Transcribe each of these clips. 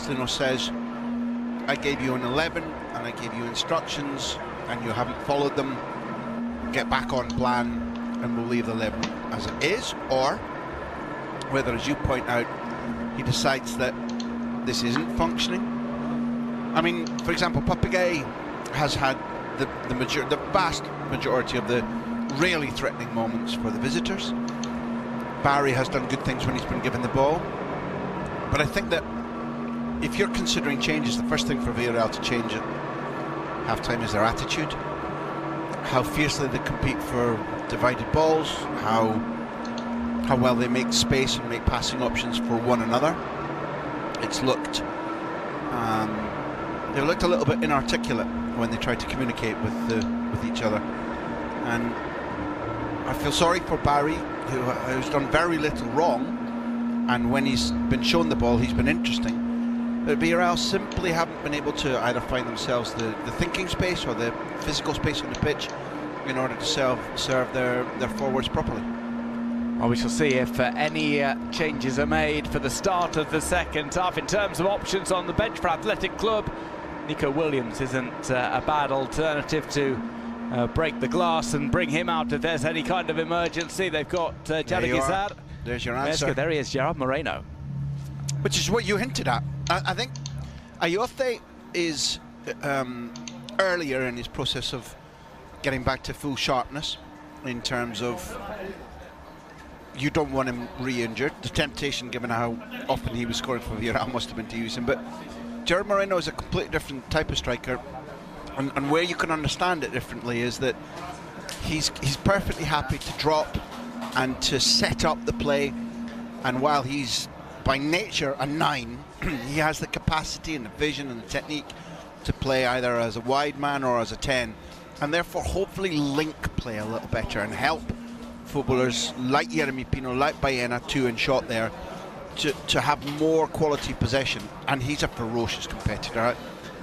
Pochettino says, I gave you an 11 and I gave you instructions and you haven't followed them, get back on plan and we'll leave the 11 as it is, or whether, as you point out, he decides that this isn't functioning. I mean, for example, Papagay has had the vast majority of the really threatening moments for the visitors. Barry has done good things when he's been given the ball. But I think that if you're considering changes, the first thing for Villarreal to change at half-time is their attitude. How fiercely they compete for divided balls, how well they make space and make passing options for one another. It's looked... they looked a little bit inarticulate when they tried to communicate with each other. And I feel sorry for Barry, who's done very little wrong, and when he's been shown the ball, he's been interesting. But Villarreal simply haven't been able to either find themselves the thinking space or the physical space on the pitch in order to serve their forwards properly. Well, we shall see if any changes are made for the start of the second half. In terms of options on the bench for Athletic Club, Nico Williams isn't a bad alternative to break the glass and bring him out if there's any kind of emergency. They've got Jaragizar. There's your answer. There he is, Gerard Moreno. Which is what you hinted at. I think Ayoze is earlier in his process of getting back to full sharpness, in terms of you don't want him re-injured. The temptation, given how often he was scoring for Villarreal, must have been to use him. But Gerard Moreno is a completely different type of striker, and where you can understand it differently is that he's perfectly happy to drop and to set up the play, and while he's by nature a 9, he has the capacity and the vision and the technique to play either as a wide man or as a 10, and therefore hopefully link play a little better and help footballers like Yeremy Pino, like Baena, 2 in shot there, to have more quality possession. And he's a ferocious competitor.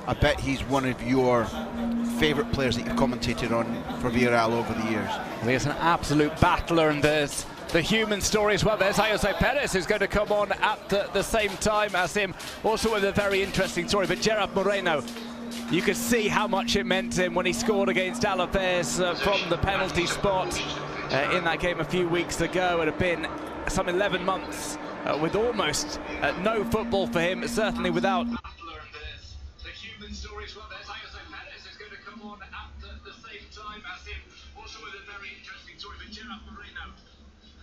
I bet he's one of your favourite players that you've commentated on for Villarreal over the years. Well, he's an absolute battler, and there's the human story as well. There's Ayoze Perez, who's going to come on at the same time as him, also with a very interesting story. But Gerard Moreno, you could see how much it meant to him when he scored against Alaves from the penalty spot in that game a few weeks ago. It had been some 11 months with almost no football for him, certainly without... The human story as well. There's Ayoze Perez, who's going to come on at the same time as him, also with a very interesting story. But Gerard Moreno,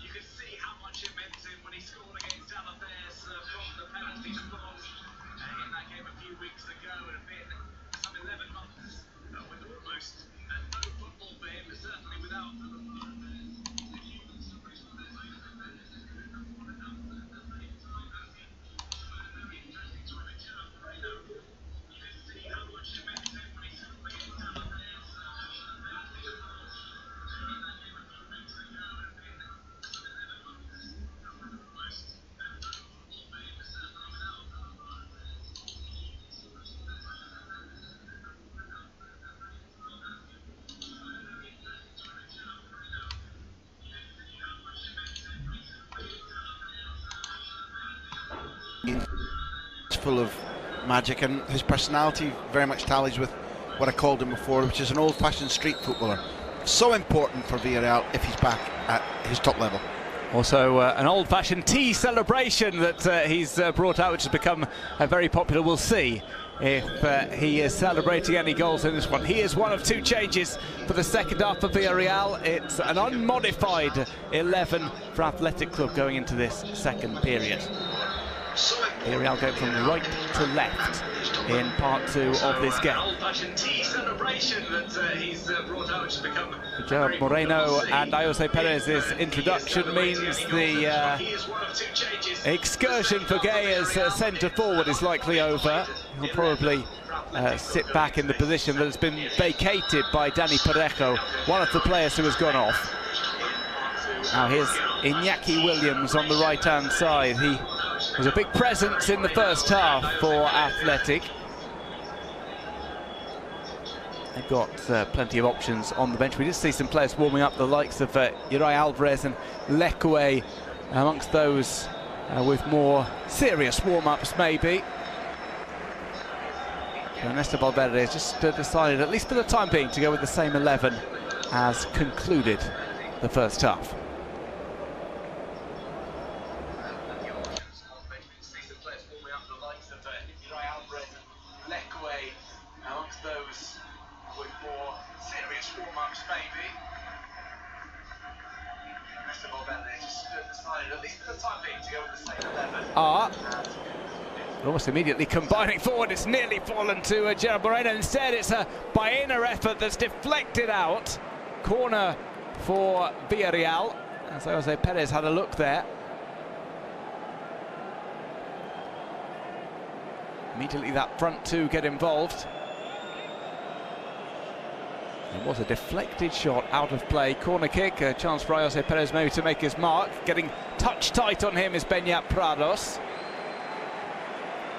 you could see how much it meant to him when he scored against Alaves from the penalty spot in that game a few weeks ago. It had been some 11 months with almost no football for him, certainly without... full of magic, and his personality very much tallies with what I called him before, which is an old-fashioned street footballer. So important for Villarreal if he's back at his top level. Also an old-fashioned tea celebration that he's brought out, which has become very popular. We'll see if he is celebrating any goals in this one. He is one of 2 changes for the second half for Villarreal. It's an unmodified 11 for Athletic Club going into this second period. Villarreal going from right to left in part 2 of this game. Gerard Moreno and Ayoze Perez's introduction means the excursion for Gay as centre forward is likely over. He'll probably sit back in the position that has been vacated by Dani Parejo, one of the players who has gone off. Now here's Iñaki Williams on the right-hand side. He was a big presence in the first half for Athletic. They've got plenty of options on the bench. We did see some players warming up, the likes of Uri Alvarez and Lekwe, amongst those with more serious warm-ups maybe. Ernesto Valverde has just decided, at least for the time being, to go with the same 11 as concluded the first half. Amongst those with more serious warm-ups, maybe. Ernesto Valverde just decided, at least for the time being, to go with the same 11. Almost immediately combining forward, it's nearly fallen to Gerard Moreno. Instead, it's a Baena effort that's deflected out. Corner for Villarreal, as Jose Perez had a look there. Immediately that front two get involved. It was a deflected shot out of play. Corner kick, a chance for Jose Perez maybe to make his mark. Getting touch tight on him is Beñat Prados.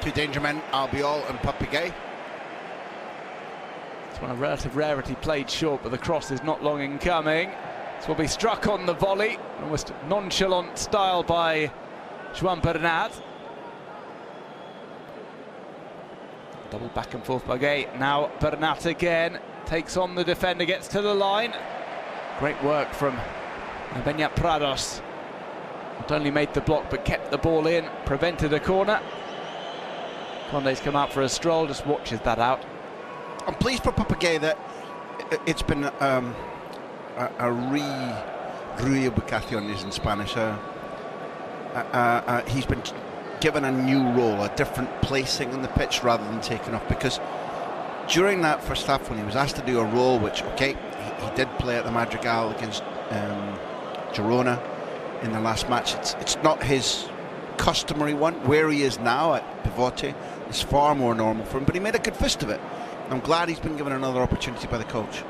Two danger men, Albiol and Papigay. It's one of relative rarity, played short, but the cross is not long in coming. This will be struck on the volley, almost nonchalant style by Joan Bernat. Double back and forth by Gay. Now Bernat again, takes on the defender, gets to the line. Great work from Beñat Prados. Not only made the block, but kept the ball in, prevented a corner. Conde's come out for a stroll, just watches that out. I'm pleased for Papigay that it's been a reubicación is in Spanish. He's been given a new role, a different placing on the pitch rather than taken off, because during that first half when he was asked to do a role, which, okay, he did play at the Madrigal against Girona in the last match, it's not his customary one. Where he is now at Pivote is far more normal for him, but he made a good fist of it. I'm glad he's been given another opportunity by the coach.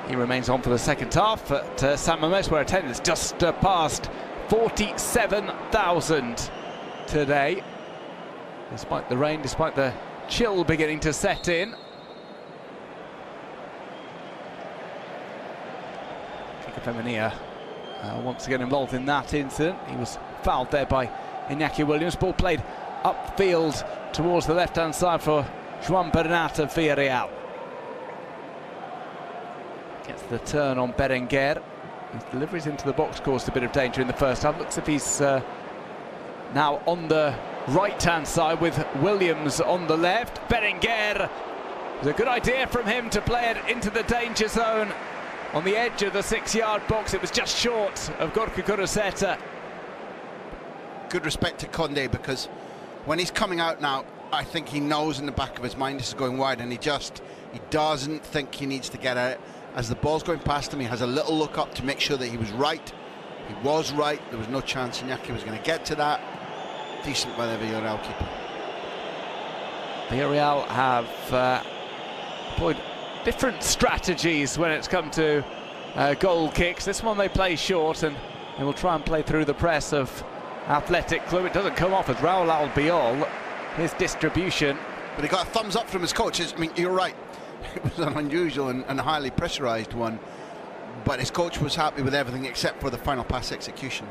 He remains on for the second half at San Mamés, where attendance just passed 47,000 today. Despite the rain, despite the chill beginning to set in. Kiko Femenia once again involved in that incident. He was fouled there by Iñaki Williams. Ball played upfield towards the left-hand side for Joan Bernat of Villarreal. Gets the turn on Berenguer. His deliveries into the box caused a bit of danger in the first half. Looks as if he's now on the right-hand side with Williams on the left. Berenguer, it was a good idea from him to play it into the danger zone on the edge of the 6-yard box. It was just short of Gorka Kuraseta. Good respect to Conde, because when he's coming out now, I think he knows in the back of his mind this is going wide, and he doesn't think he needs to get at it. As the ball's going past him, he has a little look up to make sure that he was right. He was right. There was no chance Iñaki was going to get to that. Decent by the Villarreal keeper. Villarreal have employed different strategies when it's come to goal kicks. This one they play short, and they will try and play through the press of Athletic Club. It doesn't come off as Raul Albiol, his distribution. But he got a thumbs up from his coach. I mean, you're right. It was an unusual and highly pressurised one, but his coach was happy with everything except for the final pass execution.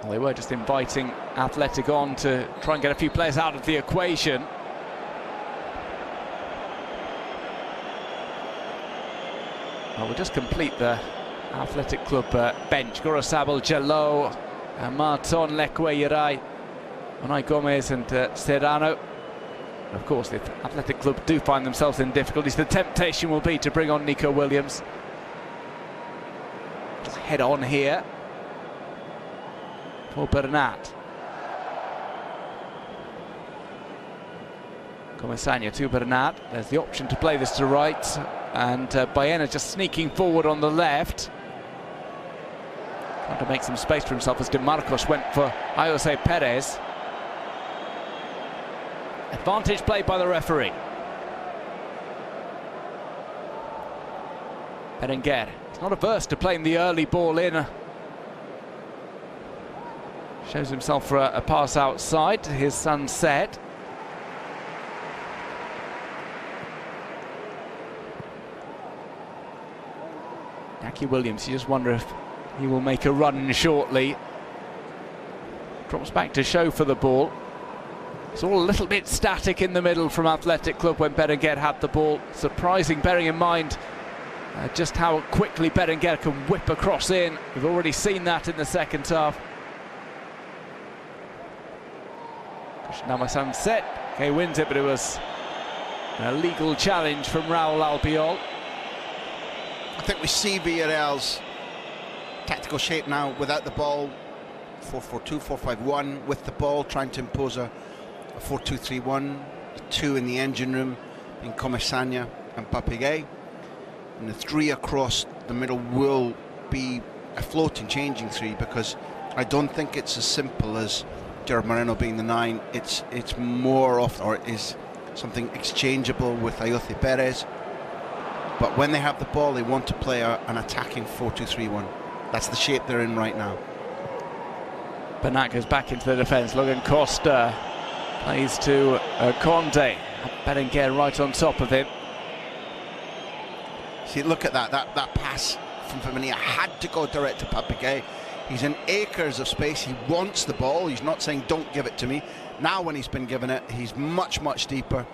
Well, they were just inviting Athletic on to try and get a few players out of the equation. Well, we'll just complete the Athletic Club bench. Gorosabal, Jalot, Marton, Lecueyeray, Unai Gomez and Serrano. Of course, if Athletic Club do find themselves in difficulties, the temptation will be to bring on Nico Williams. Just head on here for Bernat. Comesaña to Bernat. There's the option to play this to right, and Baena just sneaking forward on the left. Trying to make some space for himself as De Marcos went for Jose Perez. Advantage played by the referee. Berenguer, he's not averse to playing the early ball in. Shows himself for a pass outside to his Sunset. Iñaki Williams, you just wonder if he will make a run shortly. Drops back to show for the ball. It's all a little bit static in the middle from Athletic Club when Berenguer had the ball. Surprising, bearing in mind just how quickly Berenguer can whip across in. We've already seen that in the second half. Namasan set. Okay, wins it, but it was an illegal challenge from Raul Albiol. I think we see Villarreal's tactical shape now without the ball. 4-4-2, 4-5-1 with the ball, trying to impose a 4-2-3-1. The two in the engine room being Comesaña and Papegay. And the three across the middle will be a floating, changing three, because I don't think it's as simple as Gerard Moreno being the 9. It's more often, or it is something exchangeable with Ayoce Perez. But when they have the ball, they want to play an attacking 4-2-3-1. That's the shape they're in right now. Bernat goes back into the defence. Logan Costa plays to Conde. Berenguer right on top of him. See, look at that pass from Femenia had to go direct to Papegay. He's in acres of space. He wants the ball. He's not saying don't give it to me. Now when he's been given it, he's much deeper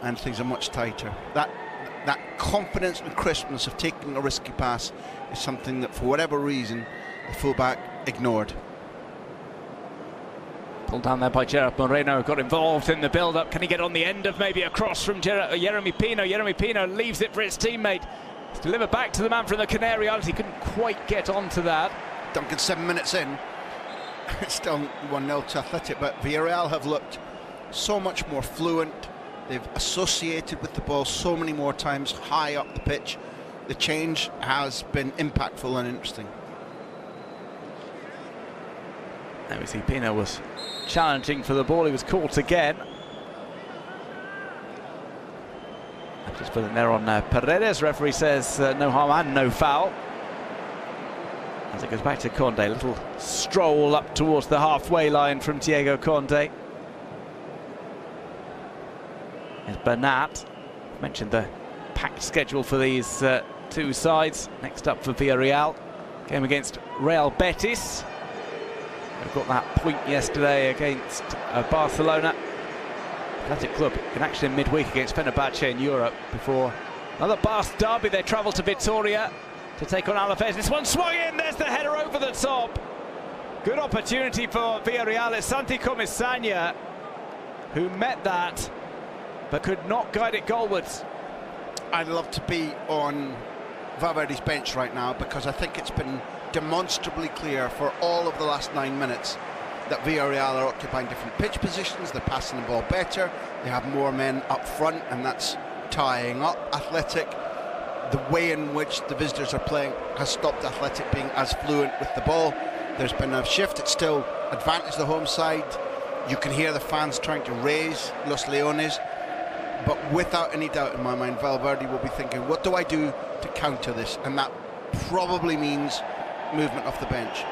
and things are much tighter. That confidence and crispness of taking a risky pass is something that for whatever reason the fullback ignored. Pulled down there by Gerard Moreno, got involved in the build-up. Can he get on the end of maybe a cross from Yeremy Pino? Yeremy Pino leaves it for his teammate. It's delivered back to the man from the Canary Islands. He couldn't quite get onto that. Duncan 7 minutes in. It's still 1-0 to Athletic, but Villarreal have looked so much more fluent. They've associated with the ball so many more times high up the pitch. The change has been impactful and interesting. There we see Pino was challenging for the ball. He was caught again. Just putting there on Paredes. Referee says no harm and no foul. As it goes back to Conde, a little stroll up towards the halfway line from Diego Conde. There's Bernat. Mentioned the packed schedule for these two sides. Next up for Villarreal, game against Real Betis. We've got that point yesterday against Barcelona. Athletic Club in action in midweek against Fenerbahce in Europe before another Basque derby. They travel to Vitoria to take on Alaves. This one swung in, there's the header over the top. Good opportunity for Villarreal. It's Santi Comesaña who met that but could not guide it goalwards. I'd love to be on Valverde's bench right now, because I think it's been demonstrably clear for all of the last 9 minutes that Villarreal are occupying different pitch positions. They're passing the ball better, they have more men up front, and that's tying up Athletic. The way in which the visitors are playing has stopped Athletic being as fluent with the ball. There's been a shift. It's still advantage the home side. You can hear the fans trying to raise Los Leones, but without any doubt in my mind, Valverde will be thinking, what do I do to counter this? And that probably means movement off the bench.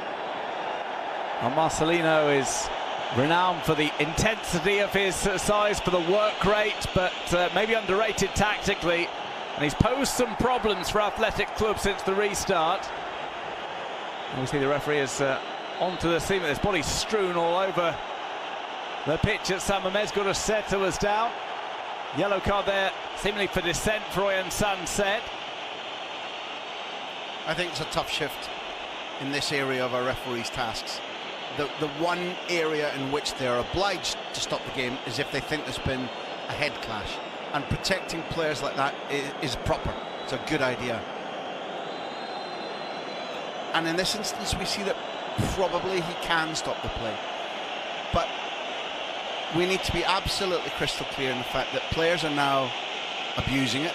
Well, Marcelino is renowned for the intensity of his size, for the work rate, but maybe underrated tactically. And he's posed some problems for Athletic Club since the restart. Obviously the referee is onto the scene with his body strewn all over the pitch at San Mamés. Guruseta was down. Yellow card there, seemingly for dissent for Oyan Sanset. I think it's a tough shift in this area of our referees' tasks. The one area in which they're obliged to stop the game is if they think there's been a head clash. And protecting players like that is proper. It's a good idea. And in this instance, we see that probably he can stop the play. But we need to be absolutely crystal clear in the fact that players are now abusing it.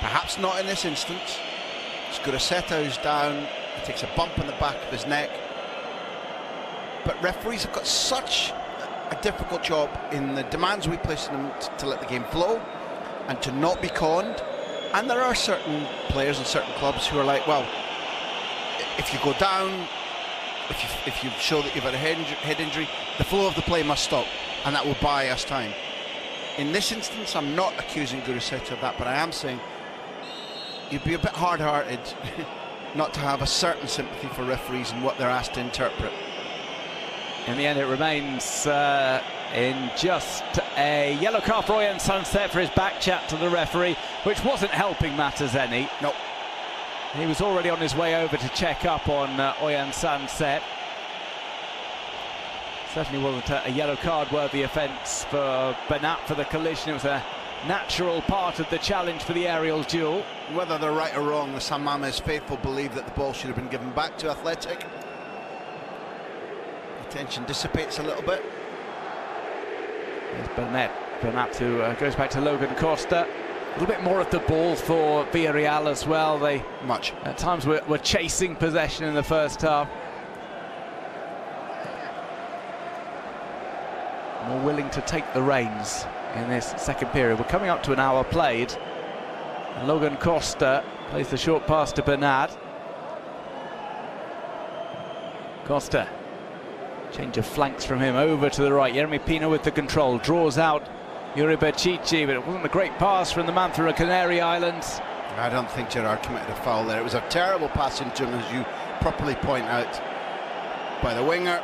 Perhaps not in this instance. It's Guruseta who's down. He takes a bump in the back of his neck. But referees have got such a difficult job in the demands we place on them to let the game flow and to not be conned. And there are certain players and certain clubs who are like, well, if you go down, if you show that you've had a head injury, the flow of the play must stop, and that will buy us time. In this instance, I'm not accusing Guruseta of that, but I am saying you'd be a bit hard-hearted not to have a certain sympathy for referees and what they're asked to interpret. In the end, it remains in just a yellow card for Oyan Sunset for his back chat to the referee, which wasn't helping matters any. No. He was already on his way over to check up on Oyan Sunset. Certainly wasn't a yellow card worthy offence for Bernat for the collision. It was a natural part of the challenge for the aerial duel. Whether they're right or wrong, the San Mamés faithful believe that the ball should have been given back to Athletic. The tension dissipates a little bit. There's Bernat who goes back to Logan Costa. A little bit more of the ball for Villarreal as well. They at times were chasing possession in the first half. More willing to take the reins in this second period. We're coming up to an hour played. And Logan Costa plays the short pass to Bernat. Costa, change of flanks from him over to the right. Yeremy Pino with the control, draws out Yuri Berchichi, but it wasn't a great pass from the man through the Canary Islands. I don't think Gerard committed a foul there. It was a terrible pass into him, as you properly point out, by the winger.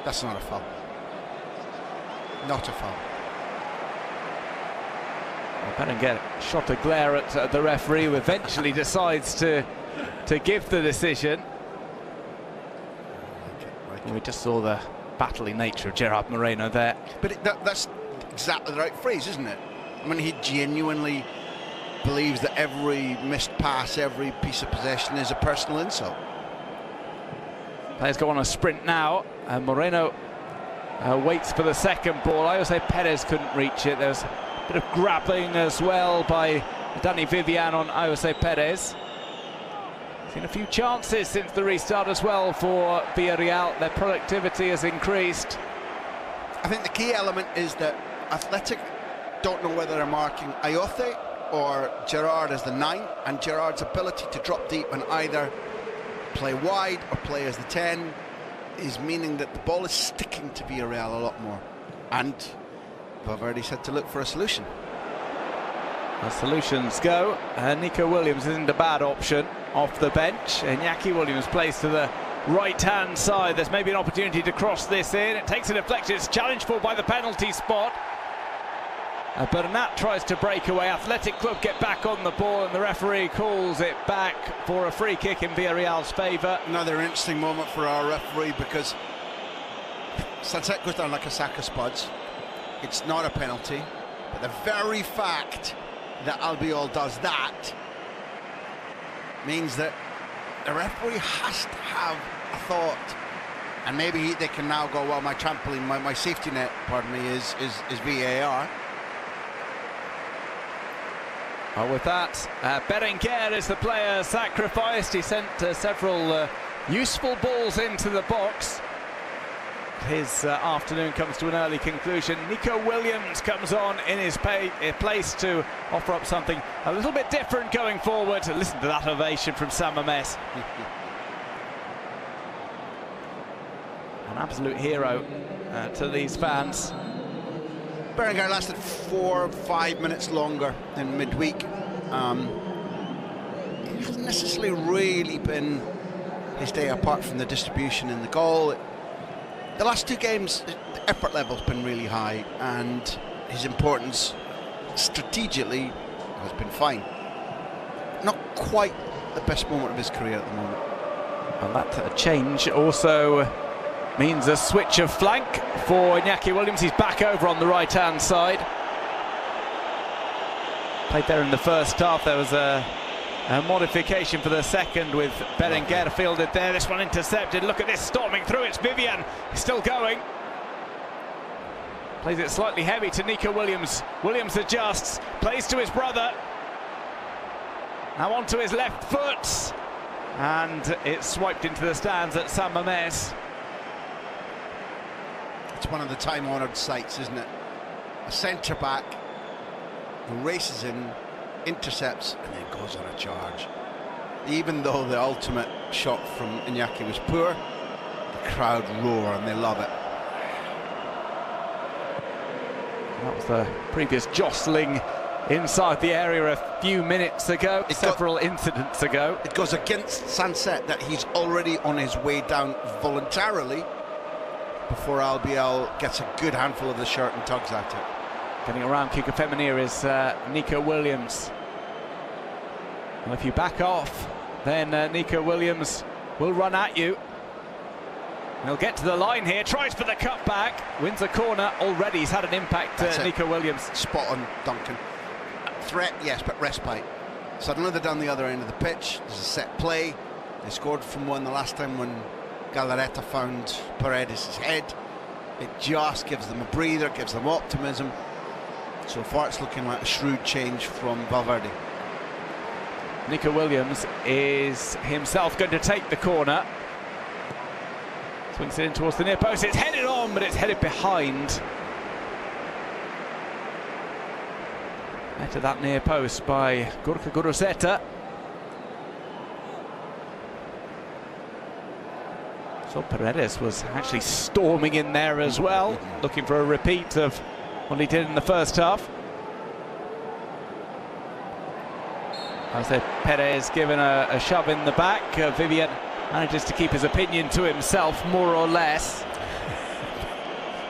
That's not a foul. Not a foul. Well, Berenguer shot a glare at the referee, who eventually decides to give the decision. We just saw the battling nature of Gerard Moreno there. But that's exactly the right phrase, isn't it? I mean, he genuinely believes that every missed pass, every piece of possession is a personal insult. Players go on a sprint now, and Moreno waits for the second ball. Jose Perez couldn't reach it. There was a bit of grappling as well by Danny Vivian on Jose Perez. Seen a few chances since the restart as well for Villarreal. Their productivity has increased. I think the key element is that Athletic don't know whether they're marking Ayoce or Gerard as the 9, and Gerard's ability to drop deep and either play wide or play as the 10 is meaning that the ball is sticking to Villarreal a lot more. And Valverde said to look for a solution. As solutions go, Nico Williams isn't a bad option off the bench. Iñaki Williams plays to the right-hand side. There's maybe an opportunity to cross this in. It takes a deflection. It's challenged for by the penalty spot. Bernat tries to break away. Athletic Club get back on the ball, and the referee calls it back for a free kick in Villarreal's favour. Another interesting moment for our referee, because Sunset goes down like a sack of spuds. It's not a penalty, but the very fact that Albiol does that means that the referee has to have a thought, and maybe they can now go, well, my trampoline, my safety net, pardon me, is VAR. Well, with that, Berenguer is the player sacrificed. He sent several useful balls into the box. His afternoon comes to an early conclusion. Nico Williams comes on in his place to offer up something a little bit different going forward. Listen to that ovation from San Mamés. An absolute hero to these fans. Berenguer lasted 4 or 5 minutes longer in midweek. It hasn't necessarily really been his day, apart from the distribution in the goal. The last 2 games, the effort level's been really high, and his importance strategically has been fine. Not quite the best moment of his career at the moment. And that change also means a switch of flank for Iñaki Williams. He's back over on the right-hand side. Played there in the first half. There was a modification for the second with Berenguer fielded there. This one intercepted. Look at this storming through. It's Vivian. He's still going. Plays it slightly heavy to Nico Williams. Williams adjusts. Plays to his brother. Now onto his left foot. And it's swiped into the stands at San Mamés. It's one of the time-honoured sights, isn't it? A centre-back who races in, intercepts, and then goes on a charge. Even though the ultimate shot from Iñaki was poor, the crowd roar and they love it. That was the previous jostling inside the area a few minutes ago, several incidents ago. It goes against Sunset that he's already on his way down voluntarily before Albiol gets a good handful of the shirt and tugs at it. Getting around Kiko Femenir is Nico Williams. Well, if you back off, then Nico Williams will run at you. He'll get to the line here, tries for the cutback, wins a corner already. He's had an impact, Nico Williams. Spot on, Duncan. Threat, yes, but respite. Suddenly they're down the other end of the pitch. There's a set play. They scored from one the last time when Galarreta found Paredes' head. It just gives them a breather, gives them optimism. So far it's looking like a shrewd change from Valverde. Nico Williams is himself going to take the corner. Swings it in towards the near post. It's headed on, but it's headed behind. Into that near post by Gorka Goroseta. So Paredes was actually storming in there as well, looking for a repeat of what he did in the first half. As Perez given a shove in the back. Vivian manages to keep his opinion to himself, more or less.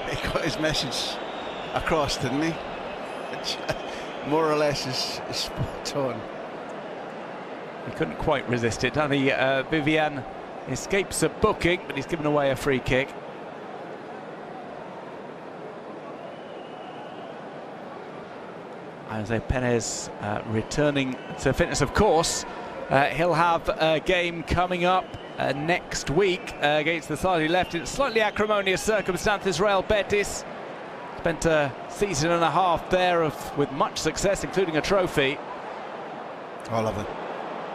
He got his message across, didn't he? More or less is spot on. He couldn't quite resist it, and Vivian escapes a booking, but he's given away a free kick. Jose Perez returning to fitness, of course. He'll have a game coming up next week against the side he left in slightly acrimonious circumstances, Real Betis. Spent a season and a half there with much success, including a trophy. I love it.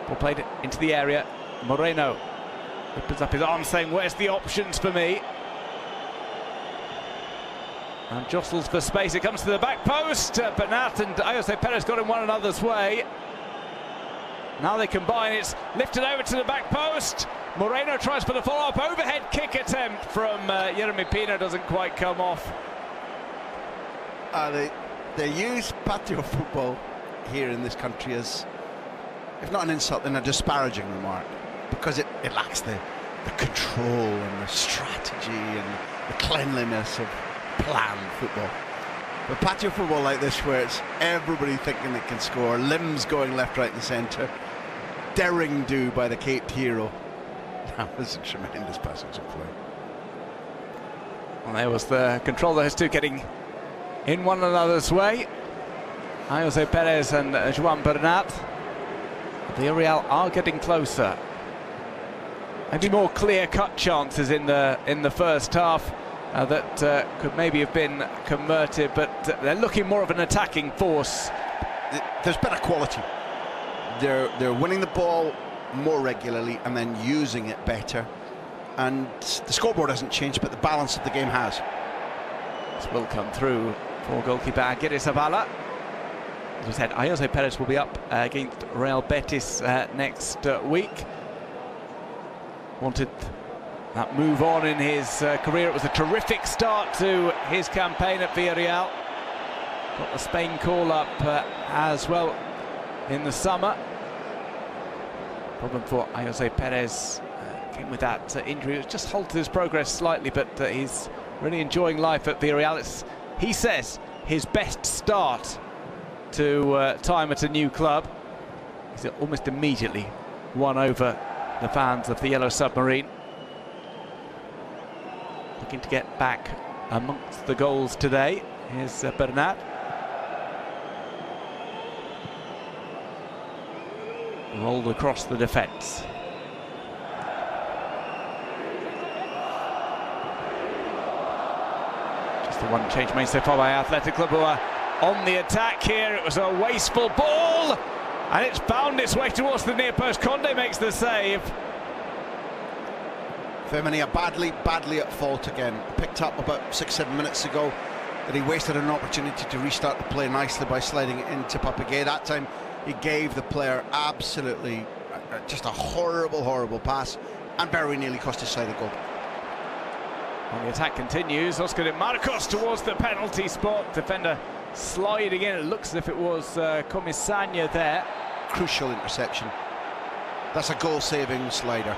Ball played into the area. Moreno opens up his arms saying, where's the options for me? And jostles for space. It comes to the back post. Bernat and Jose Perez got in one another's way. Now they combine. It's lifted over to the back post. Moreno tries for the follow-up. Overhead kick attempt from Yeremy Pino. Doesn't quite come off. They use patio football here in this country as, if not an insult, then a disparaging remark, because it lacks the control and the strategy and the cleanliness of planned football. But patio football like this, where it's everybody thinking they can score, limbs going left, right and centre, daring do by the caped hero. That was a tremendous passage of play. Well, there was the control, those two getting in one another's way. Jose Perez and Joan Bernat. VILLARREAL are getting closer. Maybe more clear-cut chances in the first half that could maybe have been converted, but they're looking more of an attacking force. There's better quality. They're winning the ball more regularly and then using it better. And the scoreboard hasn't changed, but the balance of the game has. This will come through for goalkeeper Aguirre Zavala. As we said, Jose Perez will be up against Real Betis next week. Wanted that move on in his career. It was a terrific start to his campaign at Villarreal. Got the Spain call-up as well in the summer. Problem for Jose Perez came with that injury. It just halted his progress slightly, but he's really enjoying life at Villarreal. It's, he says, his best start to time at a new club. He's almost immediately won over the fans of the Yellow Submarine. Looking to get back amongst the goals today. Here's Bernat. Rolled across the defence. Just the one change made so far by Athletic Club, who are on the attack here. It was a wasteful ball, and it's found its way towards the near post. Conde makes the save. Femenia badly at fault again. Picked up about 6-7 minutes ago that he wasted an opportunity to restart the play nicely by sliding it into Papagay. That time he gave the player absolutely just a horrible pass and very nearly cost his side a goal. And the attack continues. Oscar de Marcos towards the penalty spot. Defender sliding in. It looks as if it was Comisania there. Crucial interception. That's a goal-saving slider.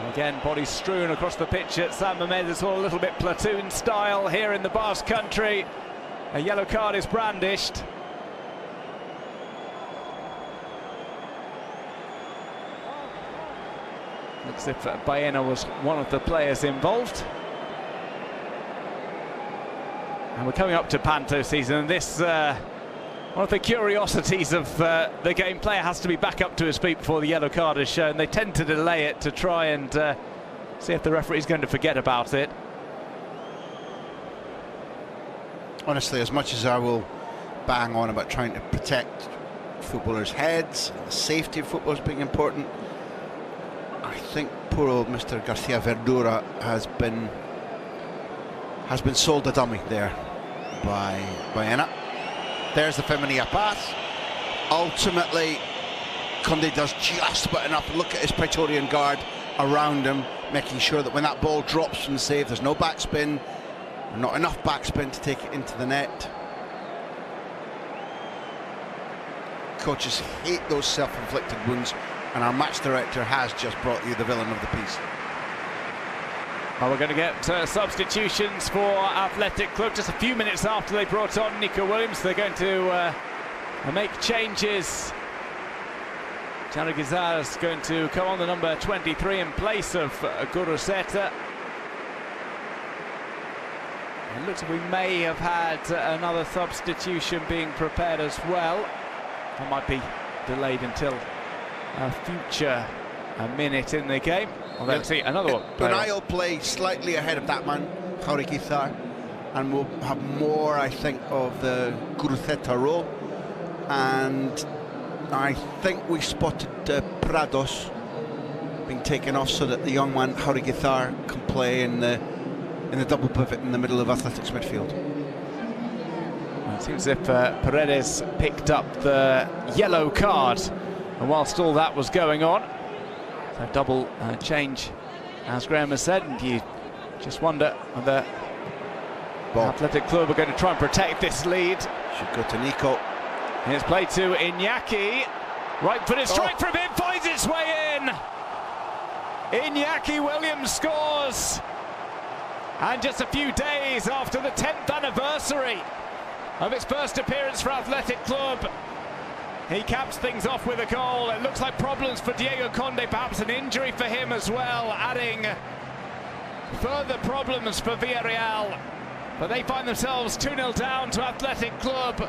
Again, bodies strewn across the pitch at San Mamés. It's all a little bit platoon style here in the Basque Country. A yellow card is brandished. Looks as if Baena was one of the players involved. And we're coming up to Panto season, and this one of the curiosities of the game. Player has to be back up to his feet before the yellow card is shown. They tend to delay it to try and see if the referee's going to forget about it. Honestly, as much as I will bang on about trying to protect footballers' heads, the safety of footballers being important, I think poor old Mr. Garcia Verdura has been sold a dummy there by Baena. There's the Femenía pass. Ultimately, Condé does just about enough. Look at his Praetorian guard around him, making sure that when that ball drops from the save, there's no backspin, not enough backspin to take it into the net. Coaches hate those self-inflicted wounds, and our match director has just brought you the villain of the piece. Well, we're going to get substitutions for Athletic Club just a few minutes after they brought on Nico Williams. They're going to make changes. Tiago Guizar is going to come on, the number 23, in place of Guruseta. It looks like we may have had another substitution being prepared as well. That might be delayed until a future minute in the game. Well, let's see another one. Bunai will play slightly ahead of that man, Jauregui Guizar, and we'll have more, I think, of the Guruseta role. And I think we spotted Prados being taken off so that the young man Jauregui Guizar can play in the double pivot in the middle of Athletic's midfield. Well, it seems as if Paredes picked up the yellow card, and whilst all that was going on, so double change, as Graham has said, and you just wonder whether Athletic Club are going to try and protect this lead. Should go to Nico. Here's play to Iñaki. Right-footed strike from him, finds its way in. Iñaki Williams scores. And just a few days after the 10th anniversary of his first appearance for Athletic Club, he caps things off with a goal. It looks like problems for Diego Condé, perhaps an injury for him as well, adding further problems for Villarreal. But they find themselves 2-0 down to Athletic Club,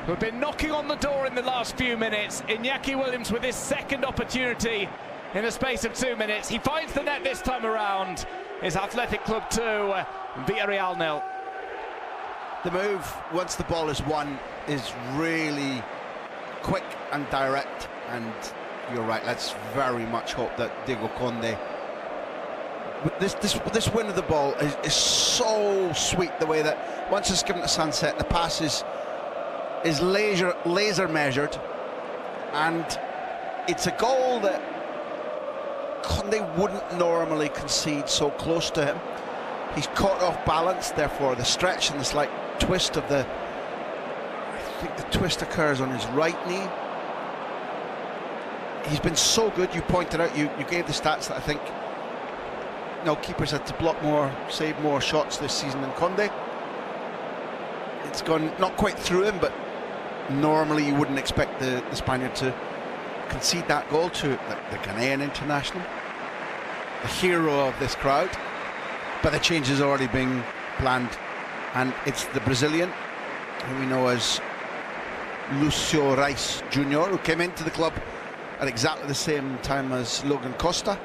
who have been knocking on the door in the last few minutes. Iñaki Williams with his second opportunity in the space of 2 minutes. He finds the net this time around. It's Athletic Club 2, Villarreal 0. The move, once the ball is won, is really quick and direct, and you're right, let's very much hope that Diego Condé, this win of the ball is so sweet, the way that once it's given to Sunset, the pass is laser measured, and it's a goal that Condé wouldn't normally concede so close to him. He's caught off balance, therefore the stretch and the slight twist of the, I think the twist occurs on his right knee. He's been so good. You pointed out, you gave the stats that I think keepers had to block more, save more shots this season than Condé. It's gone not quite through him, but normally you wouldn't expect the Spaniard to concede that goal to the Ghanaian international, the hero of this crowd. But the change is already being planned, and it's the Brazilian, who we know as Lucio Reis Jr., who came into the club at exactly the same time as Logan Costa,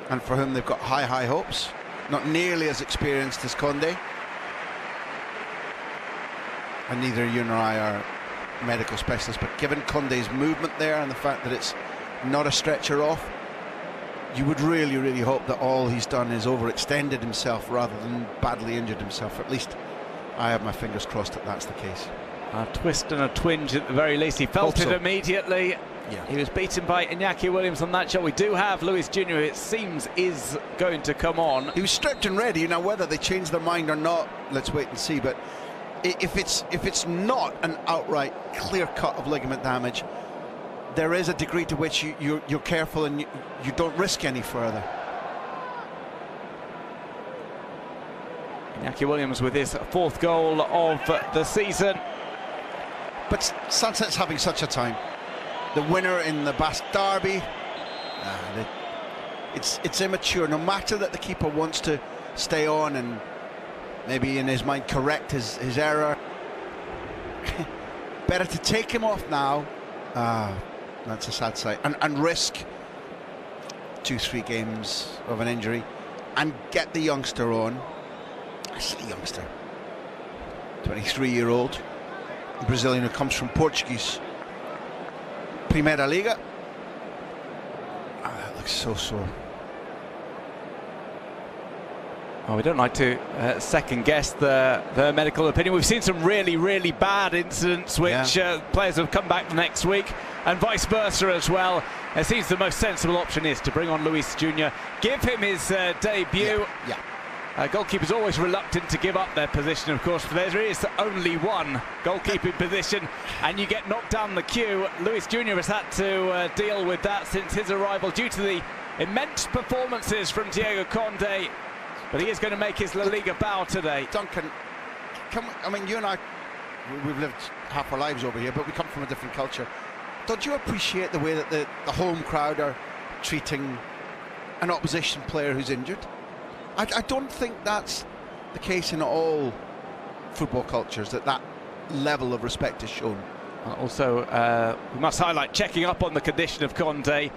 and for whom they've got high hopes. Not nearly as experienced as Condé, and neither you nor I are medical specialists, but given Condé's movement there and the fact that it's not a stretcher off, you would really hope that all he's done is overextended himself rather than badly injured himself. At least I have my fingers crossed that that's the case. A twist and a twinge at the very least. He felt it immediately. Yeah. He was beaten by Iñaki Williams on that shot. We do have Luis Jr., it seems, is going to come on. He was stripped and ready. Now, whether they change their mind or not, let's wait and see. But if it's not an outright clear cut of ligament damage, there is a degree to which you're careful and you don't risk any further. Iñaki Williams with his 4th goal of the season. But Sunset's having such a time. The winner in the Basque Derby, it's immature. No matter that the keeper wants to stay on and maybe in his mind correct his error, better to take him off now. That's a sad sight. And risk 2-3 games of an injury and get the youngster on. I say youngster, 23-year-old Brazilian who comes from Portuguese Primeira Liga. That looks so sore. Well, we don't like to second guess the medical opinion. We've seen some really, really bad incidents which players have come back the next week, and vice versa as well. It seems the most sensible option is to bring on Luis Jr., give him his debut. Goalkeepers always reluctant to give up their position, of course, but there is only one goalkeeping position, and you get knocked down the queue. Luis Jr. has had to deal with that since his arrival due to the immense performances from Diego Conde, but he is going to make his La Liga bow today. Duncan, I mean, you and I, we've lived half our lives over here, but we come from a different culture. Don't you appreciate the way that the home crowd are treating an opposition player who's injured? I don't think that's the case in all football cultures, that level of respect is shown. Also, we must highlight checking up on the condition of Conde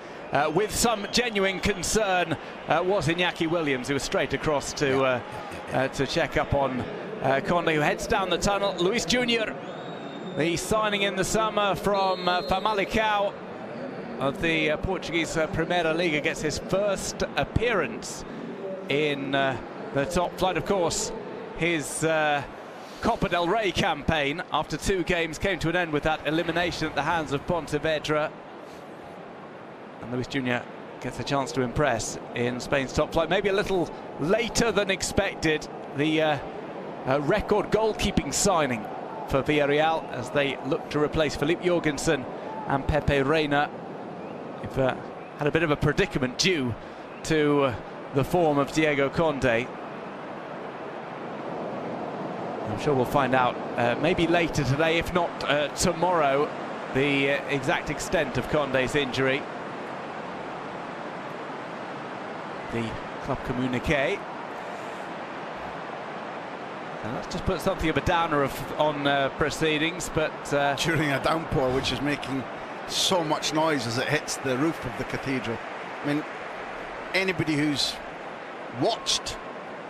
with some genuine concern was Iñaki Williams, who was straight across to check up on Conde, who heads down the tunnel. Luis Jr., the signing in the summer from Famalicão of the Portuguese Primeira Liga, gets his first appearance in the top flight. Of course, his Copa del Rey campaign after 2 games came to an end with that elimination at the hands of Pontevedra, and Luis Jr. gets a chance to impress in Spain's top flight, maybe a little later than expected. The record goalkeeping signing for Villarreal as they look to replace Philippe Jorgensen and Pepe Reina. They've had a bit of a predicament due to the form of Diego Conde. I'm sure we'll find out maybe later today, if not tomorrow, the exact extent of Conde's injury. The club communiqué. And let's just put something of a downer on proceedings, but during a downpour which is making so much noise as it hits the roof of the cathedral. I mean, anybody who's watched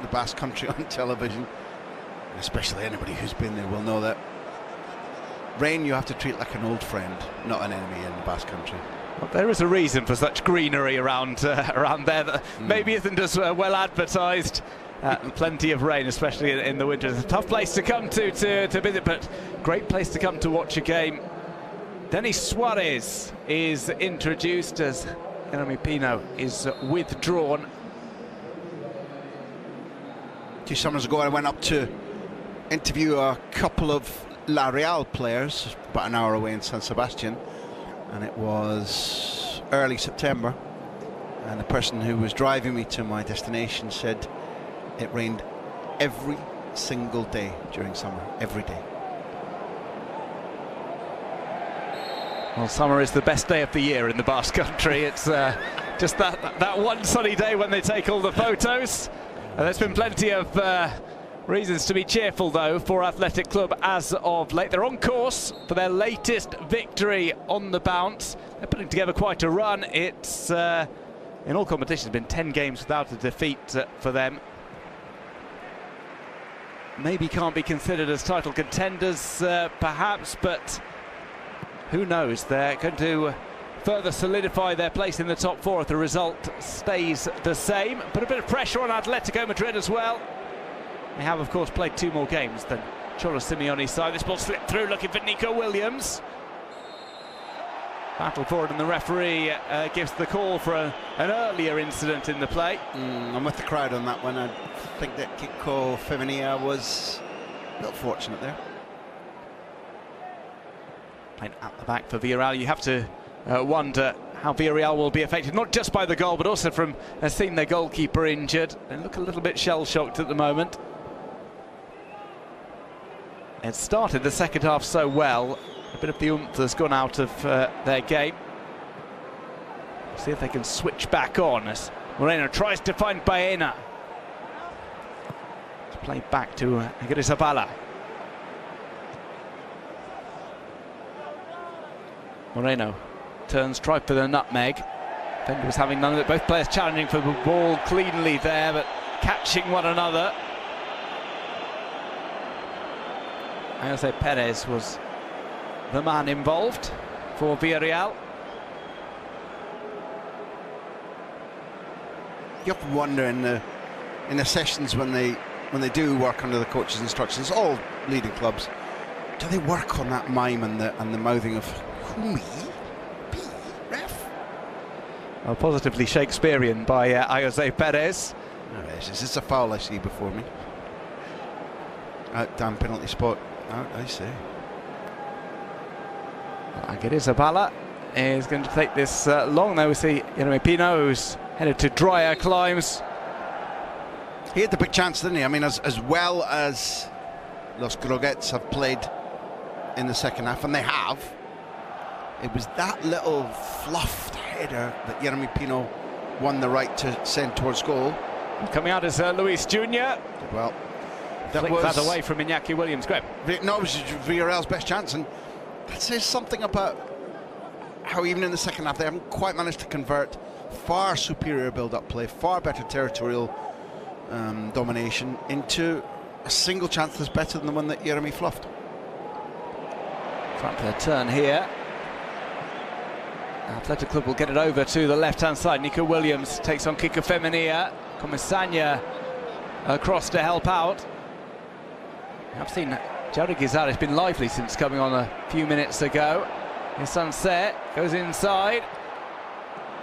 the Basque Country on television, and especially anybody who's been there, will know that rain you have to treat like an old friend, not an enemy in the Basque Country. Well, there is a reason for such greenery around there that maybe isn't as well advertised. Plenty of rain, especially in the winter. It's a tough place to come to visit, but great place to come to watch a game. Denis Suarez is introduced as Jeremy Pino is withdrawn. 2 summers ago I went up to interview a couple of La Real players about an hour away in San Sebastian, and it was early September, and the person who was driving me to my destination said it rained every single day during summer, every day. Well, summer is the best day of the year in the Basque Country. It's just that one sunny day when they take all the photos. There's been plenty of reasons to be cheerful, though, for Athletic Club as of late. They're on course for their latest victory on the bounce. They're putting together quite a run. It's, in all competitions, been 10 games without a defeat for them. Maybe can't be considered as title contenders, perhaps, but who knows? They're going to further solidify their place in the top 4 if the result stays the same. Put a bit of pressure on Atletico Madrid as well. They have, of course, played 2 more games than Cholo Simeone's side. This ball slipped through, looking for Nico Williams. Battle forward, and the referee gives the call for an earlier incident in the play. I'm with the crowd on that one. I think that Kiko Femenia was not fortunate there. Playing at the back for Villarreal. You have to wonder how Villarreal will be affected, not just by the goal, but also from seeing their goalkeeper injured. They look a little bit shell-shocked at the moment. It started the second half so well, a bit of the oomph has gone out of their game. See if they can switch back on as Moreno tries to find Baena. To play back to Agrizabala. Moreno turns, tried for the nutmeg. Defender was having none of it. Both players challenging for the ball cleanly there, but catching one another. Jose Perez was the man involved for Villarreal. You have to wonder in the sessions when they do work under the coach's instructions, all leading clubs, do they work on that mime and the mouthing of who, me? P, ref? Well, positively Shakespearean by Jose Perez. Oh, it's a foul I see before me. Damn penalty spot. I see. Agrizabala is going to take this long. There we see Jeremy Pino, who's headed to drier climes. He had the big chance, didn't he? I mean, as well as Los Groguets have played in the second half, and they have, it was that little fluffed header that Jeremy Pino won the right to send towards goal. And coming out is Luis Jr. Well, that was that away from Iñaki Williams. Graham. No, it was Villarreal's best chance, and that says something about how even in the second half they haven't quite managed to convert. Far superior build-up play, far better territorial domination into a single chance that's better than the one that Jeremy fluffed. Trying for a turn here. Athletic Club will get it over to the left-hand side. Nico Williams takes on Kiko Femenia. Comesaña across to help out. I've seen Jauregui Guizar has been lively since coming on a few minutes ago. His sunset goes inside.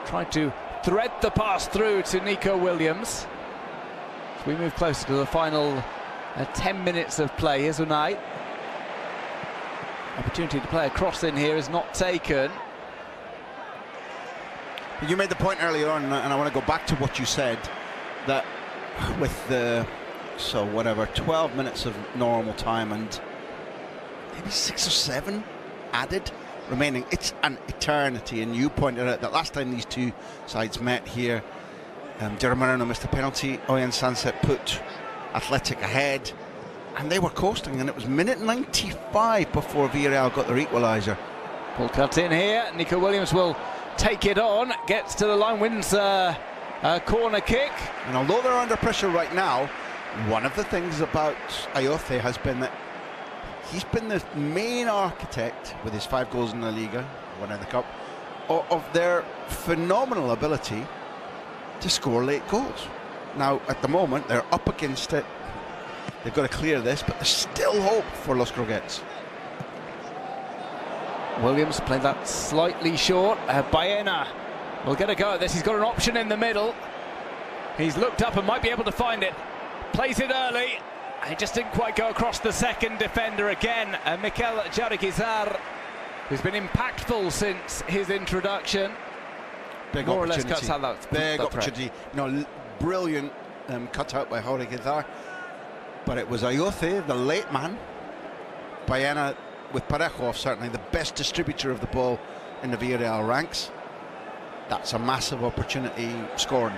Tried to thread the pass through to Nico Williams. As we move closer to the final 10 minutes of play, here's Unai. Opportunity to play a cross in here is not taken. You made the point earlier on, and I want to go back to what you said, that with the 12 minutes of normal time and maybe 6 or 7 added remaining, it's an eternity. And you pointed out that last time these two sides met here, Jeremy Moreno missed a penalty, Oyen Sunset put Athletic ahead, and they were coasting, and it was minute 95 before Villarreal got their equaliser. Ball cut in here, Nico Williams will take it on, gets to the line, wins a corner kick. And although they're under pressure right now, one of the things about Ayoce has been that he's been the main architect, with his 5 goals in the Liga, 1 in the Cup, of their phenomenal ability to score late goals. Now, at the moment, they're up against it. They've got to clear this, but there's still hope for Los Groguets. Williams played that slightly short. Baena will get a go at this. He's got an option in the middle. He's looked up and might be able to find it. Plays it early. He just didn't quite go across the second defender again. Mikel Jauregui Guizar, who's been impactful since his introduction. Big more opportunity. or less cuts out that big opportunity. Brilliant cut out by Jauregui Guizar. But it was Ayoce, the late man. Baena, with Parejo, certainly the best distributor of the ball in the Villarreal ranks. That's a massive opportunity scored.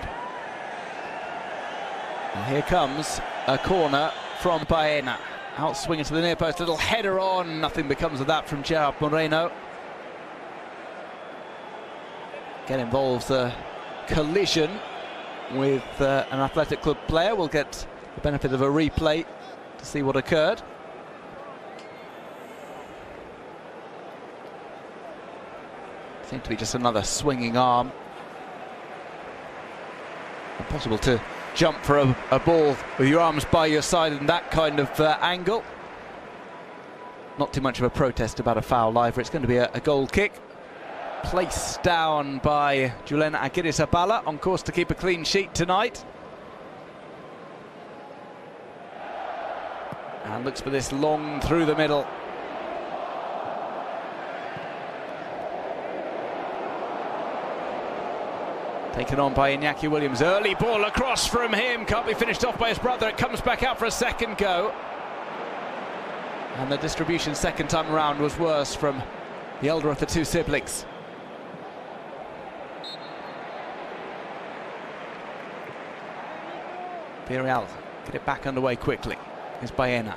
And here comes a corner from Baena. Out swinging to the near post, little header on. Nothing becomes of that from Gerard Moreno. Again, involves a collision with an Athletic Club player. We'll get the benefit of a replay to see what occurred. Seemed to be just another swinging arm. Impossible to jump for a ball with your arms by your side in that kind of angle. Not too much of a protest about a foul either. It's going to be a goal kick. Placed down by Julen Agrizabala, on course to keep a clean sheet tonight. And looks for this long through the middle. Taken on by Iñaki Williams. Early ball across from him. Can't be finished off by his brother. It comes back out for a second go. And the distribution second time around was worse from the elder of the two siblings. VILLARREAL get it back underway quickly. Here's Baena.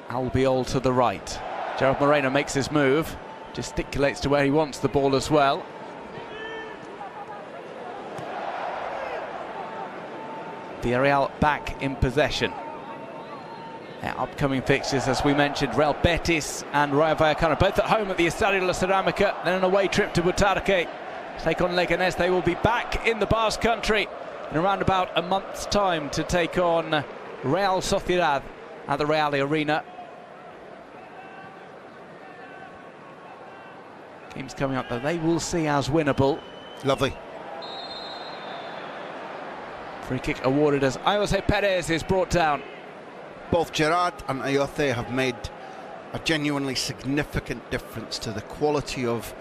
Albiol to the right. Gerard Moreno makes his move. Gesticulates to where he wants the ball as well. VILLARREAL back in possession. Our upcoming fixtures, as we mentioned, Real Betis and Rayo Vallecano, both at home at the Estadio La Ceramica, then an away trip to Butarque. Take on Leganés. They will be back in the Basque Country in around about a month's time to take on Real Sociedad at the Real Arena. Games coming up that they will see as winnable. Lovely. Free kick awarded as Ayoze Perez is brought down. Both Gerard and Ayoze have made a genuinely significant difference to the quality of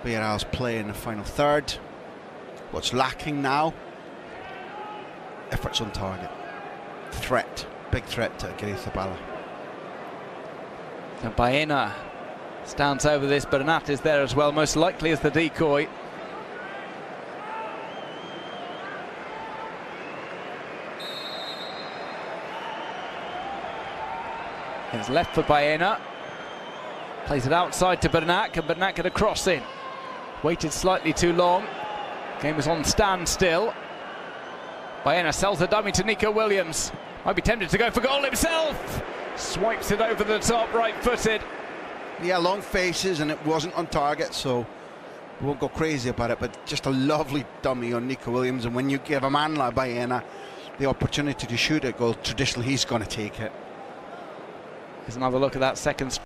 VILLARREAL's play in the final third. What's lacking now? Efforts on target. Threat. Big threat to Aguirre Zabala. And Baena stands over this, but Bernat is there as well, most likely as the decoy. It's left for Baena. Plays it outside to Bernat, and Bernat get a cross in. Waited slightly too long. Game is on standstill. Baena sells the dummy to Nico Williams. Might be tempted to go for goal himself. Swipes it over the top, right-footed. Yeah, long faces, and it wasn't on target, so we won't go crazy about it, but just a lovely dummy on Nico Williams, and when you give a man like Baena the opportunity to shoot at goal, traditionally he's going to take it. Here's another look at that second.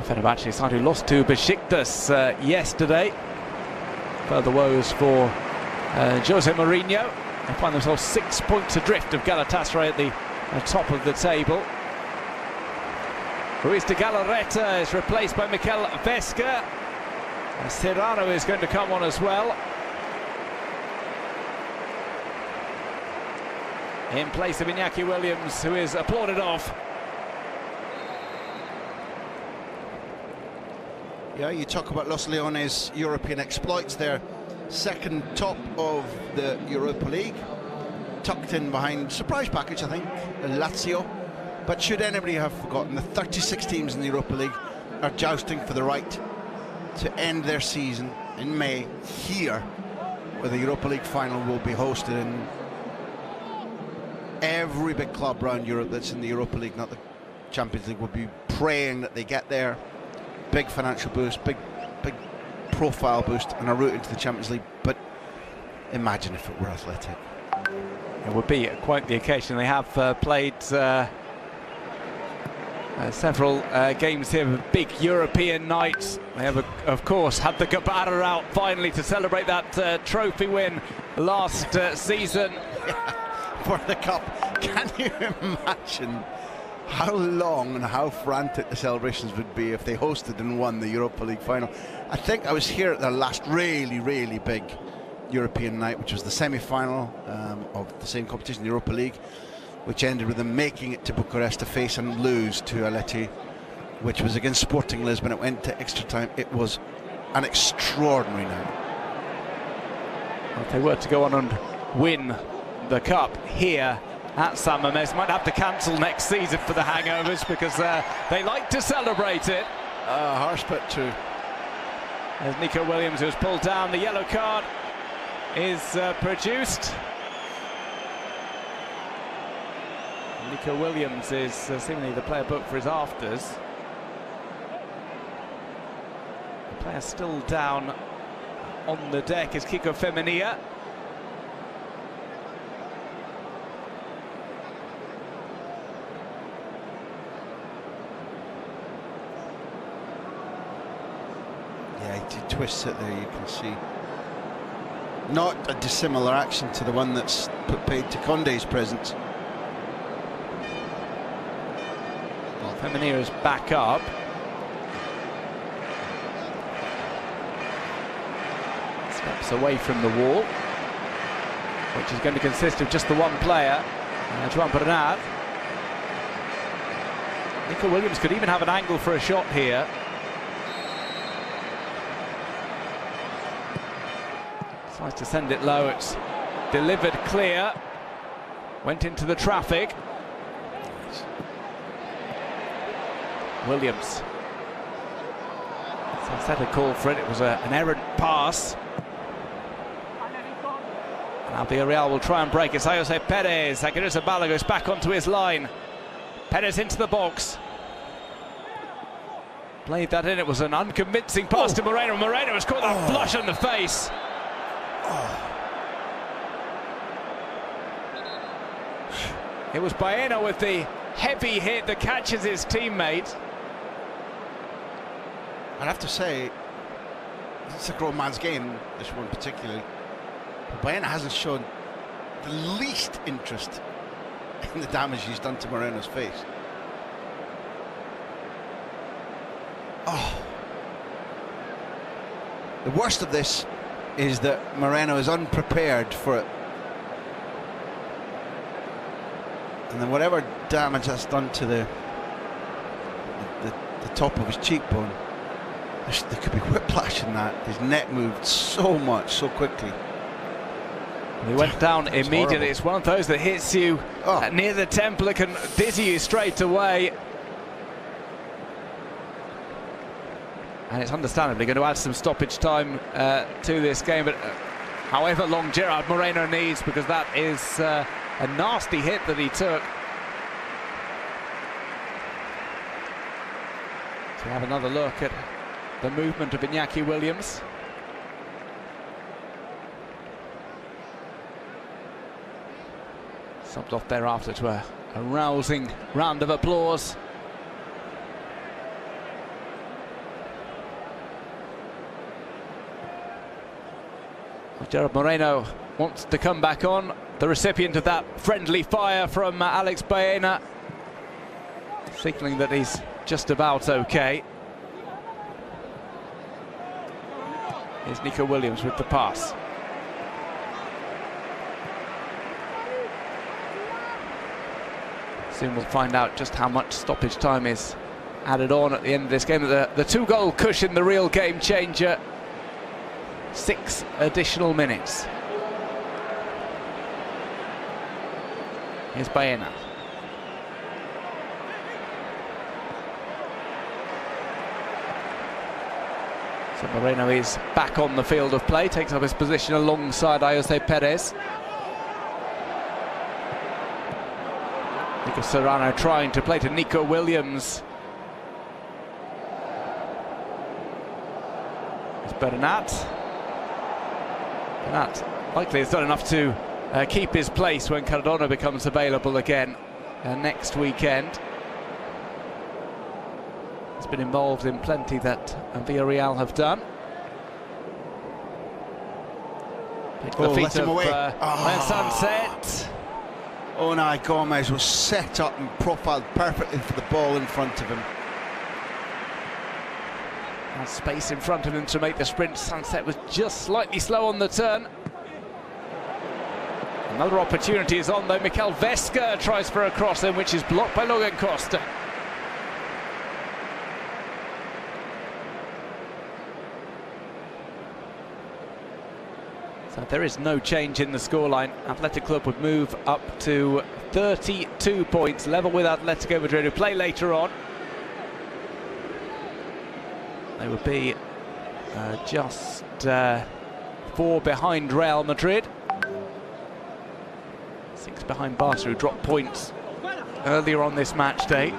Fenerbahce side who lost to Besiktas yesterday. Further woes for Jose Mourinho. They find themselves 6 points adrift of Galatasaray at the top of the table. Ruiz de Galarreta is replaced by Mikel Vesca. Serrano is going to come on as well. In place of Iñaki Williams, who is applauded off. Yeah, you talk about Los Leones' European exploits there. Second top of the Europa League. Tucked in behind, surprise package I think, Lazio. But should anybody have forgotten, the 36 teams in the Europa League are jousting for the right to end their season in May here, where the Europa League final will be hosted. In every big club around Europe that's in the Europa League, not the Champions League, will be praying that they get there. Big financial boost, big profile boost, and a route into the Champions League. But imagine if it were Athletic. It would be quite the occasion. They have played Several games here of big European nights. They have, of course, had the Gabata out finally to celebrate that trophy win last season. For the cup. Can you imagine how long and how frantic the celebrations would be if they hosted and won the Europa League final? I think I was here at their last really big European night, which was the semi-final of the same competition, the Europa League, which ended with them making it to Bucharest to face and lose to Atleti, which was against Sporting Lisbon. It went to extra time. It was an extraordinary night. Well, if they were to go on and win the cup here at San Mamés, might have to cancel next season for the hangovers, because they like to celebrate it. Harsh but true. As Nico Williams, who was pulled down, the yellow card is produced. Nico Williams is seemingly the player booked for his afters. The player still down on the deck is Kiko Femenia. Yeah, he twists it there, you can see. Not a dissimilar action to the one that's paid to Conde's presence. Well, Femenia is back up. Steps away from the wall, which is going to consist of just the one player, Joan Bernat. Nico Williams could even have an angle for a shot here. Tries to send it low, it's delivered clear, went into the traffic. Williams. Sunset had called for it, it was an errant pass. Now VILLARREAL will try and break it. Jose Perez, Aguirre Bala goes back onto his line. Perez into the box. Played that in, it was an unconvincing pass to Moreno. Moreno has caught that flush on the face. It was Baena with the heavy hit that catches his teammate. I'd have to say, it's a grown man's game, this one particularly. But Baena hasn't shown the least interest in the damage he's done to Moreno's face. The worst of this is that Moreno is unprepared for it. And then whatever damage that's done to the top of his cheekbone, there could be whiplash in that. His neck moved so much, so quickly. He went down immediately. It's one of those that hits you near the temple. It can dizzy you straight away. And it's understandably going to add some stoppage time to this game. But however long Gerard Moreno needs, because that is a nasty hit that he took. So have another look at the movement of Iñaki Williams. Subbed off thereafter to a rousing round of applause. Gerard Moreno wants to come back on, the recipient of that friendly fire from Alex Baena, signalling that he's just about okay. Here's Nico Williams with the pass. Soon we'll find out just how much stoppage time is added on at the end of this game. The two-goal cushion, the real game changer. 6 additional minutes. Here's Baena. So Moreno is back on the field of play, takes up his position alongside Jose Perez. Nico Serrano trying to play to Nico Williams. It's Bernat. Bernat likely has done enough to keep his place when Cardona becomes available again next weekend. been involved in plenty that Villarreal have done. The feet of Sunset. Unai Gomez was set up and profiled perfectly for the ball in front of him. And space in front of him to make the sprint. Sunset was just slightly slow on the turn. Another opportunity is on though. Mikel Veska tries for a cross in, which is blocked by Logan Costa. So there is no change in the scoreline. Athletic Club would move up to 32 points, level with Atletico Madrid, who play later on. They would be just 4 behind Real Madrid. 6 behind Barca, who dropped points earlier on this match day.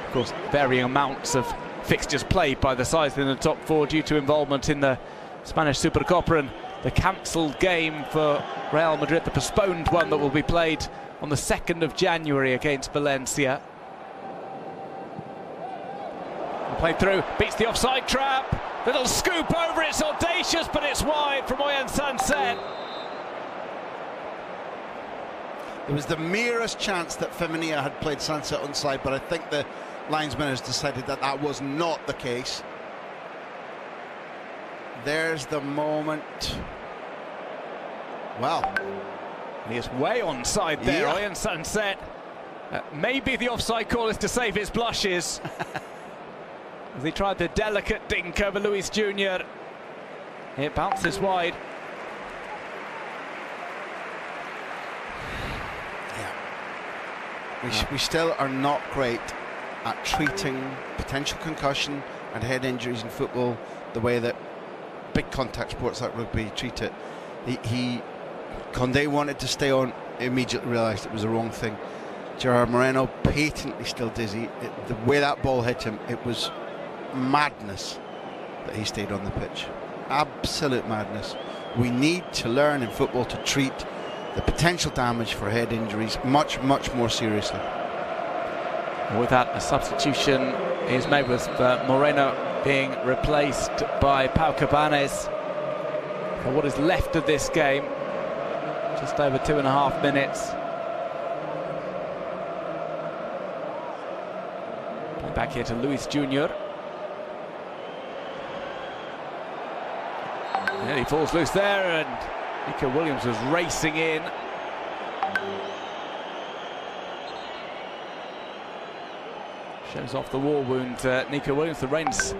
Of course, varying amounts of fixtures played by the sides in the top 4 due to involvement in the Spanish Supercopa and the cancelled game for Real Madrid, the postponed one that will be played on the 2nd of January against Valencia. Played through, beats the offside trap. Little scoop over, it's audacious, but it's wide from Oyan Sunset. There was the merest chance that Femenia had played Sunset onside, but I think the linesman has decided that that was not the case. There's the moment. Well, he is way onside there, yeah. Oyan Sunset. Maybe the offside call is to save his blushes. As he tried the delicate dink over Luis Jr. It bounces wide. Yeah. We still are not great at treating potential concussion and head injuries in football the way that big contact sports like rugby treat it. Condé wanted to stay on, immediately realised it was the wrong thing. Gerard Moreno patently still dizzy. The way that ball hit him, it was madness that he stayed on the pitch. Absolute madness. We need to learn in football to treat the potential damage for head injuries much, much more seriously. With that, a substitution is made with Moreno being replaced by Pau Cabanes for what is left of this game. Just over 2.5 minutes. Back here to Luis Jr. And he falls loose there, and Nico Williams was racing in. Shows off the war wound, Nico Williams. The rain's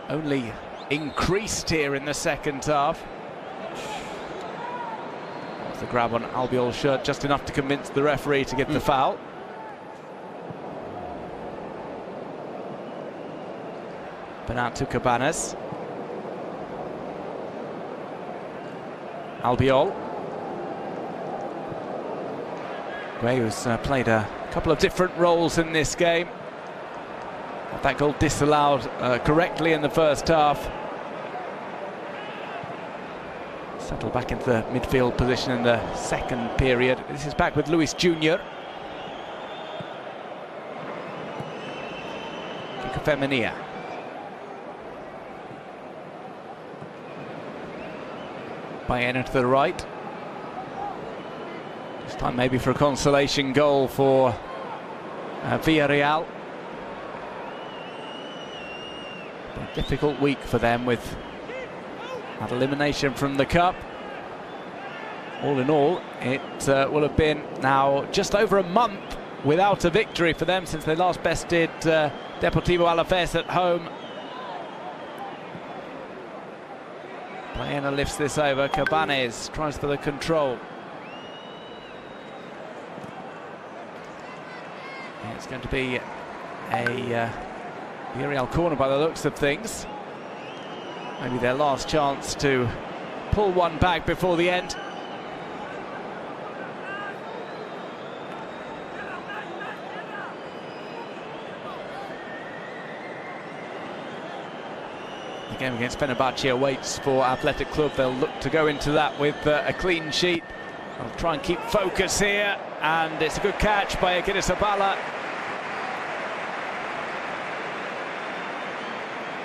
only increased here in the second half. That's the grab on Albiol's shirt, just enough to convince the referee to give the foul. But out to Cabanas. Albiol. Gray, who's played a couple of different roles in this game. Got that goal disallowed correctly in the first half. Settled back into the midfield position in the second period. This is back with Luis Jr. Kick of Femenia. Baena to the right. This time maybe for a consolation goal for Villarreal. A difficult week for them with that elimination from the Cup. All in all, it will have been now just over a month without a victory for them since they last bested Deportivo Alavés at home. Baena lifts this over. Cabanes tries for the control. And it's going to be a Villarreal corner by the looks of things. Maybe their last chance to pull one back before the end. The game against Fenerbahce awaits for Athletic Club. They'll look to go into that with a clean sheet. They'll try and keep focus here, and it's a good catch by Aguirre Zabala.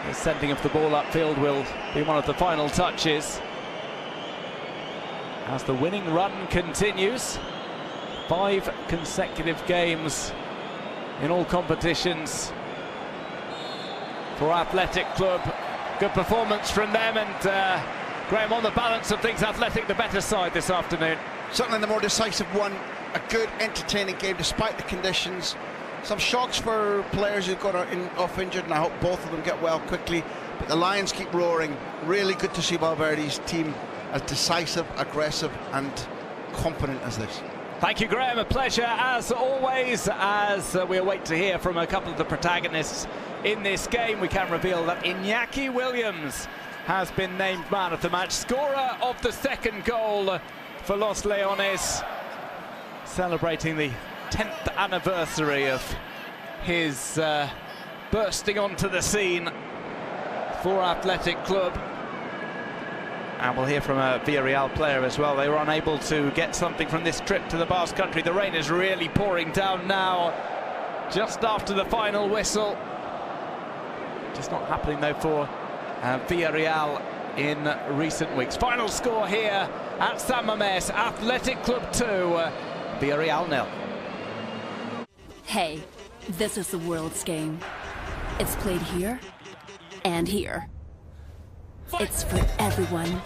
The sending of the ball upfield will be one of the final touches as the winning run continues. 5 consecutive games in all competitions for Athletic Club. Good performance from them, and Graham, on the balance of things, Athletic the better side this afternoon. Certainly the more decisive one. A good, entertaining game despite the conditions. Some shocks for players who got off injured, and I hope both of them get well quickly. But the Lions keep roaring. Really good to see Valverde's team as decisive, aggressive and confident as this. Thank you, Graham. A pleasure as always. As we await to hear from a couple of the protagonists in this game, we can reveal that Iñaki Williams has been named man of the match, scorer of the second goal for Los Leones, celebrating the 10th anniversary of his bursting onto the scene for Athletic Club. And we'll hear from a Villarreal player as well. They were unable to get something from this trip to the Basque Country. The rain is really pouring down now, just after the final whistle. Just not happening though for Villarreal in recent weeks. Final score here at San Mamés: Athletic Club 2, Villarreal 0. Hey, this is the world's game. It's played here and here. It's for everyone.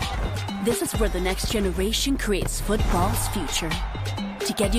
This is where the next generation creates football's future. To get you